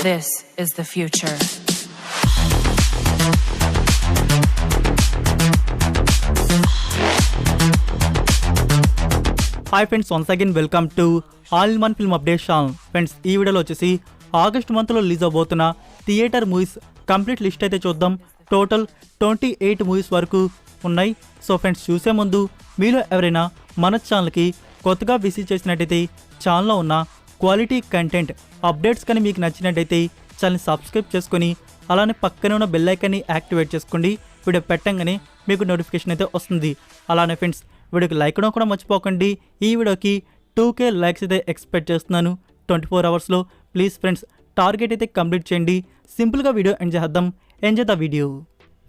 This is the future. Hi friends, once again welcome to all in one film update channel. Friends, ఈ వీడియోలో వచ్చేసి August మంత్లో release అవబోతున్న theatre movies complete list అయితే చూద్దాం. Total 28 movies వరకు ఉన్నాయి. సో ఫ్రెండ్స్, చూసే ముందు మీలో ఎవరైనా మన ఛానల్కి కొత్తగా విజిట్ చేసినట్టయితే ఛానల్లో ఉన్న క్వాలిటీ కంటెంట్ అప్డేట్స్ కానీ మీకు నచ్చినట్టయితే ఛానల్ని సబ్స్క్రైబ్ చేసుకొని అలానే పక్కనే ఉన్న బెల్ ఐకాన్ని యాక్టివేట్ చేసుకోండి. వీడియో పెట్టంగానే మీకు నోటిఫికేషన్ అయితే వస్తుంది. అలానే ఫ్రెండ్స్, వీడియోకి లైక్ ఇవ్వడం కూడా మర్చిపోకండి. ఈ వీడియోకి 2K లైక్స్ అయితే ఎక్స్పెక్ట్ చేస్తున్నాను 24 అవర్స్లో. ప్లీజ్ ఫ్రెండ్స్, టార్గెట్ అయితే కంప్లీట్ చేయండి. సింపుల్గా వీడియో ఎంజాయ్ చేద్దాం. Enjoy the video.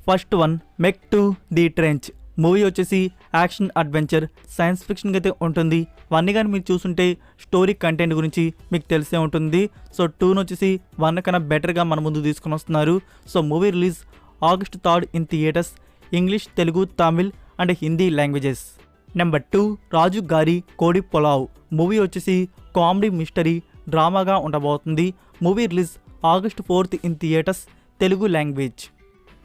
First one, mech 2 the trench movie వచ్చేసి యాక్షన్ అడ్వెంచర్ సైన్స్ ఫిక్షన్కి అయితే ఉంటుంది. వన్ కానీ మీరు చూస్తుంటే స్టోరీ కంటెంట్ గురించి మీకు తెలిసే ఉంటుంది. సో 2 వచ్చేసి 1 కన్నా బెటర్గా మన ముందు తీసుకుని వస్తున్నారు. So movie release August 3 in theatres, English, Telugu, Tamil and Hindi languages. Number 2, Raju Gari Kodi Pulao movie వచ్చేసి కామెడీ మిస్టరీ డ్రామాగా ఉండబోతుంది. Movie release August 4 in theatres, Telugu language.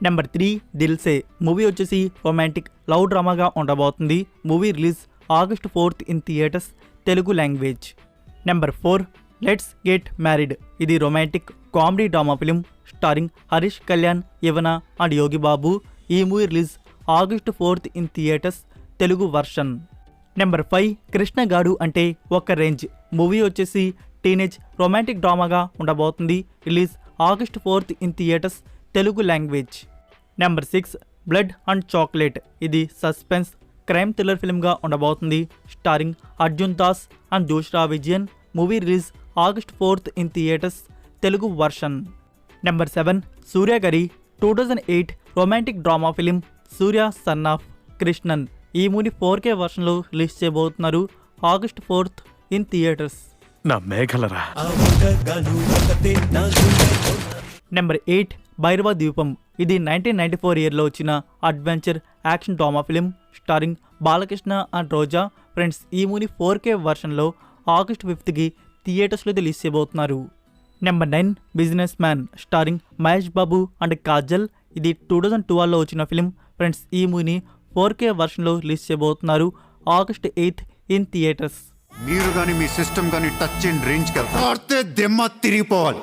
Number 3, Dilse movie వచ్చేసి రొమాంటిక్ లవ్ డ్రామాగా ఉండబోతుంది. Movie release August 4 in theatres, Telugu language. Number 4, let's get married ఇది romantic comedy drama film starring Harish Kalyan, Yuvana and యోగి బాబు. ఈ movie release August 4 in theatres, Telugu version. Number 5, Krishnagadu Ante Oka range movie వచ్చేసి teenage romantic డ్రామాగా ఉండబోతుంది. Release August 4 in theatres, Telugu language. Number 6, blood and chocolate ఇది suspense crime thriller ఫిల్మ్గా ఉండబోతుంది. Starring Arjun Das and Dushara Vijayan. Movie release August 4 in theatres, Telugu version. Number 7, Surya గారి 2008 romantic drama film Surya son of Krishnan. ఈ movie 4K వర్షన్లో release చేయబోతున్నారు August 4 in theatres. Number 8, Bhairava ద్వీపం ఇది 1994 ఇయర్లో వచ్చిన adventure action drama film starring Balakrishna and Roja. Friends, ఈ మూవీ 4K వర్షన్లో August 5కి థియేటర్స్లో రిలీజ్ చేయబోతున్నారు. Number 9, business man starring Mahesh Babu and Kajal ఇది 2012లో వచ్చిన ఫిలిం. ఫ్రెండ్స్, ఈ మూవీని 4K వర్షన్లో రిలీజ్ చేయబోతున్నారు August 8 ఇన్ థియేటర్స్. మీరు కానీ మీ సిస్టమ్ కానీ టచ్ అండ్ రేంజ్ దిమ్మ తిరిగిపోవాలి.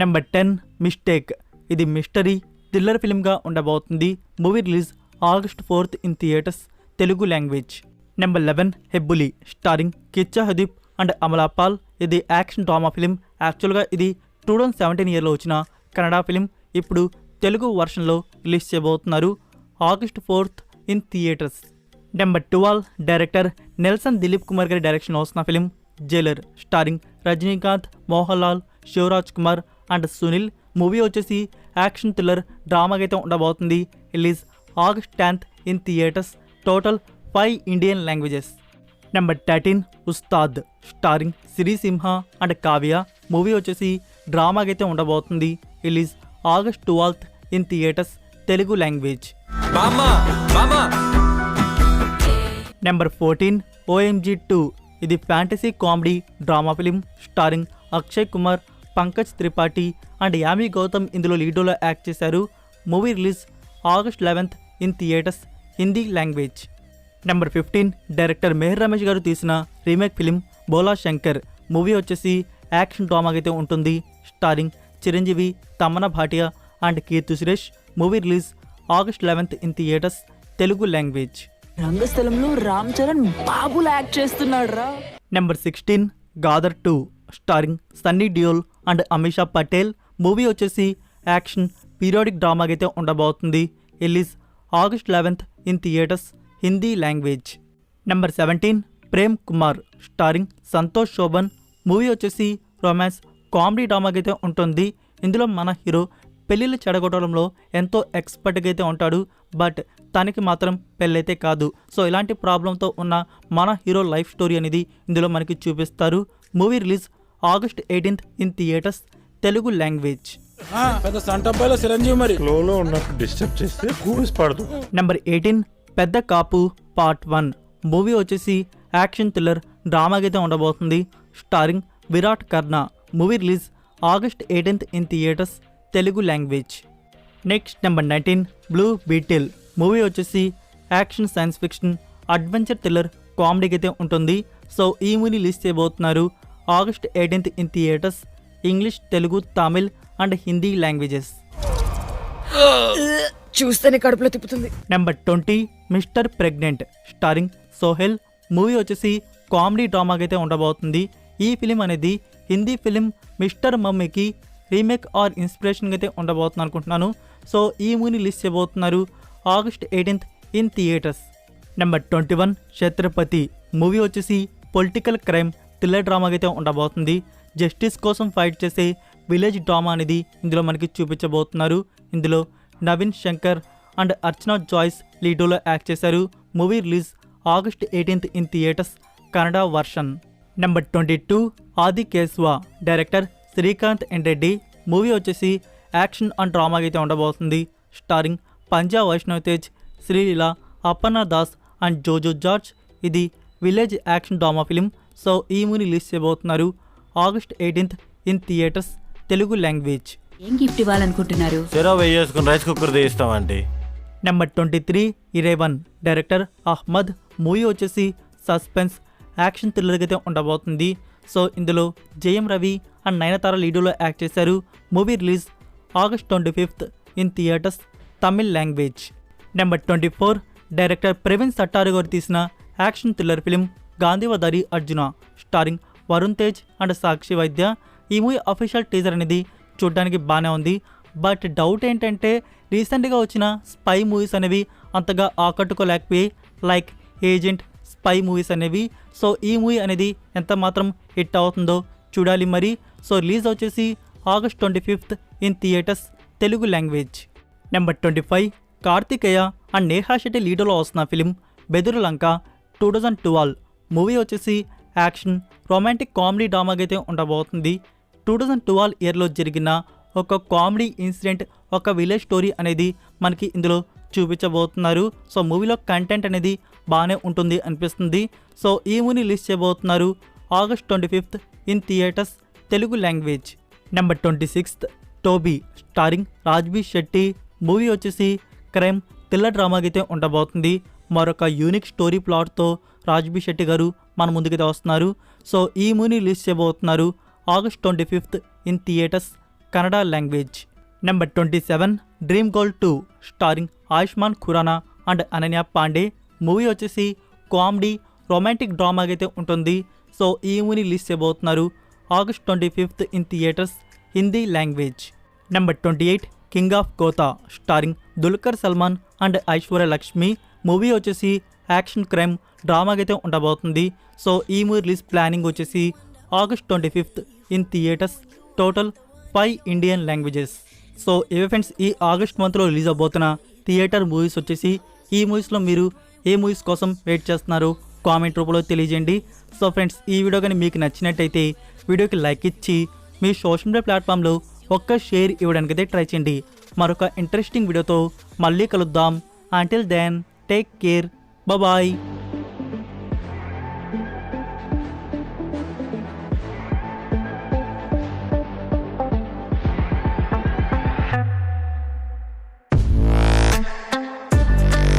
నెంబర్ 10, మిస్టేక్ ఇది మిస్టరీ థ్రిల్లర్ ఫిల్మ్గా ఉండబోతుంది. Movie release August 4 in theatres, Telugu language. Number 11, Hebbuli starring Kichcha Sudeep and Amala Paul ఇది యాక్షన్ డ్రామా ఫిలిం. యాక్చువల్గా ఇది 2017 ఇయర్లో వచ్చిన కన్నడ ఫిలిం. ఇప్పుడు తెలుగు వర్షన్లో రిలీజ్ చేయబోతున్నారు August 4 in theatres. Number 12, director Nelson Dilip Kumar గారి డైరెక్షన్ వస్తున్న film Jailer starring Rajinikanth, Mohan Lal, Shivaraj Kumar and Sunil. Movie వచ్చేసి యాక్షన్ థ్రిల్లర్ డ్రామాగా అయితే ఉండబోతుంది. Release August 10 in theatres, total 5 Indian languages. Number 13, Ustaad starring Sri Simha and Kavya. Movie వచ్చేసి డ్రామాగా అయితే ఉండబోతుంది. Release August 12 in theatres, Telugu language. Number 14, OMG2 ఇది fantasy comedy drama film starring Akshay Kumar, Pankaj Tripathi and Yami Gautam ఇందులో లీడోలో యాక్ట్ చేశారు. Movie release August 11 in theatres, Hindi language. Number 15, director Mehar Ramesh garu తీసిన remake film Bhola Shankar. Movie వచ్చేసి యాక్షన్ డ్రామాగా అయితే ఉంటుంది. Starring Chiranjeevi, Tamannaah Bhatia and Keerthy Suresh. Movie release August 11 in theatres, Telugu language. రంగస్థలంలో రామ్ చరణ్ బాబులా యాక్ట్ చేస్తున్నాడు రా. Number 16, Gadar 2 starring Sunny Deol and Amisha Patel. Movie వచ్చేసి యాక్షన్ పీరియాడిక్ డ్రామాగా అయితే ఉండబోతుంది. Release August 11 in theatres, Hindi language. Number 17, Prem Kumar starring Santosh Sobhan. Movie వచ్చేసి రొమాన్స్ కామెడీ డ్రామాగా అయితే ఉంటుంది. ఇందులో మన హీరో పెళ్ళిళ్ళు చెడగొట్టడంలో ఎంతో ఎక్స్పర్ట్గా అయితే ఉంటాడు. బట్ తనకి మాత్రం పెళ్ళైతే కాదు. సో ఇలాంటి ప్రాబ్లంతో ఉన్న మన హీరో లైఫ్ స్టోరీ అనేది ఇందులో మనకి చూపిస్తారు. Movie release August 18 in theatres, Telugu language. Number 18, Pedda Kapu part 1 movie వచ్చేసి యాక్షన్ థ్రిల్లర్ డ్రామాగా అయితే ఉండబోతుంది. Starring Virat Karna. Movie release August 18th in theaters Telugu language. Next number 19 blue beetle movie వచ్చేసి action, science fiction, adventure, thriller, కామెడీకి అయితే ఉంటుంది. సో ఈ మూవీని రిలీజ్ చేయబోతున్నారు August 18th in theaters English, Telugu, Tamil and Hindi languages. చూస్తేనే కడుపులో తిప్పుతుంది. Number 20 mister pregnant starring Sohel movie వచ్చేసి కామెడీ డ్రామాకి అయితే ఉండబోతుంది. ఈ ఫిలిం అనేది హిందీ ఫిలిం మిస్టర్ మమ్మీకి రీమేక్ ఆర్ ఇన్స్పిరేషన్గా అయితే ఉండబోతుంది అనుకుంటున్నాను. సో ఈ మూవీని రిలీజ్ చేయబోతున్నారు August 18th in theaters. Number 21 Chatrapathi movie వచ్చేసి పొలిటికల్ క్రైమ్ థ్రిల్లర్ డ్రామాకి అయితే ఉండబోతుంది. జస్టిస్ కోసం ఫైట్ చేసే విలేజ్ డ్రామా అనేది ఇందులో మనకి చూపించబోతున్నారు. ఇందులో నవీన్ శంకర్ అండ్ అర్చనా జాయ్స్ లీడోలో యాక్ట్ చేశారు. Movie release August 18th in theaters Kannada version. Number 22 Aadi Keshava director Srikanth and Reddy movie వచ్చేసి యాక్షన్ అండ్ డ్రామాకి అయితే ఉండబోతుంది. Starring Panja Vaishnav Tej, Sreeleela, Appanna Das and Joju George. ఇది village action drama film. So ఈ మూవీని రిలీజ్ చేయబోతున్నారు August 18th in theaters Telugu language. ఏం గిఫ్ట్ ఇవ్వాలనుకుంటున్నారు? వేసుకుని రైస్ కుక్కర్ తీస్తామండి. నెంబర్ 23 ఇరేవన్ డైరెక్టర్ అహ్మద్ మూవీ వచ్చేసి సస్పెన్స్ యాక్షన్ థ్రిల్లర్కి అయితే ఉండబోతుంది. సో ఇందులో జయం రవి అండ్ నయనతార లీడోలో యాక్ట్ చేశారు. Movie release August 25th in theaters Tamil language. Number 24 director Praveen Sattaru garu తీసిన action thriller film Gandeevadhari Arjuna starring Varun Tej and Sakshi Vaidya. ఈ మూవీ అఫీషియల్ టీజర్ అనేది చూడడానికి బాగానే ఉంది. బట్ డౌట్ ఏంటంటే రీసెంట్గా వచ్చిన స్పై మూవీస్ అనేవి అంతగా ఆకట్టుకోలేకపోయాయి, లైక్ ఏజెంట్, స్పై మూవీస్ అనేవి. సో ఈ మూవీ అనేది ఎంత మాత్రం హిట్ అవుతుందో చూడాలి మరి. సో రిలీజ్ వచ్చేసి August 25th in theaters Telugu language. Number 25 Kartikeya and Neha Shetty లీడర్లో వస్తున్న ఫిలిం బెదురు లంక 2012 మూవీ వచ్చేసి యాక్షన్, రొమాంటిక్, కామెడీ డ్రామాకి అయితే ఉండబోతుంది. 2012 ఇయర్లో జరిగిన ఒక కామెడీ ఇన్సిడెంట్, ఒక విలేజ్ స్టోరీ అనేది మనకి ఇందులో చూపించబోతున్నారు. సో మూవీలో కంటెంట్ అనేది బాగానే ఉంటుంది అనిపిస్తుంది. సో ఈ మూవీని రిలీజ్ చేయబోతున్నారు August 25th in theaters Telugu language. Number 26 Toby starring రాజ్బీ Shetty movie వచ్చేసి క్రైమ్ థ్రిల్లర్ డ్రామాకి అయితే ఉండబోతుంది. మరొక యూనిక్ స్టోరీ ప్లాట్తో రాజ్బీ శెట్టి గారు మన ముందుకైతే వస్తున్నారు. సో ఈ మూవీని రిలీజ్ చేయబోతున్నారు August 25th in theaters Kannada language. Number 27 dream girl 2 starring Ayushmann Khurrana and Ananya Panday movie వచ్చేసి కామెడీ, రొమాంటిక్ డ్రామాకి అయితే ఉంటుంది. సో ఈ మూవీని రిలీజ్ చేయబోతున్నారు August 25th in theaters Hindi language. Number 28 king of Kotha starring Dulquer Salmaan and Aishwarya Lekshmi movie వచ్చేసి యాక్షన్, క్రైమ్, డ్రామాకి అయితే ఉండబోతుంది. సో ఈ మూవీ రిలీజ్ ప్లానింగ్ వచ్చేసి August 25th in theaters total 5 Indian languages. So ఇవే ఫ్రెండ్స్ ఈ ఆగస్ట్ మంత్లో రిలీజ్ అవబోతున్న థియేటర్ మూవీస్ వచ్చేసి. ఈ మూవీస్లో మీరు ఏ మూవీస్ కోసం వెయిట్ చేస్తున్నారో కామెంట్ రూపంలో తెలియజేయండి. సో ఫ్రెండ్స్ ఈ వీడియో కానీ మీకు నచ్చినట్టయితే వీడియోకి లైక్ ఇచ్చి మీ సోషల్ మీడియా ప్లాట్ఫామ్లో ఒక్క షేర్ ఇవ్వడానికైతే ట్రై చేయండి. మరొక ఇంట్రెస్టింగ్ వీడియోతో మళ్ళీ కలుద్దాం. Until then take care, bye.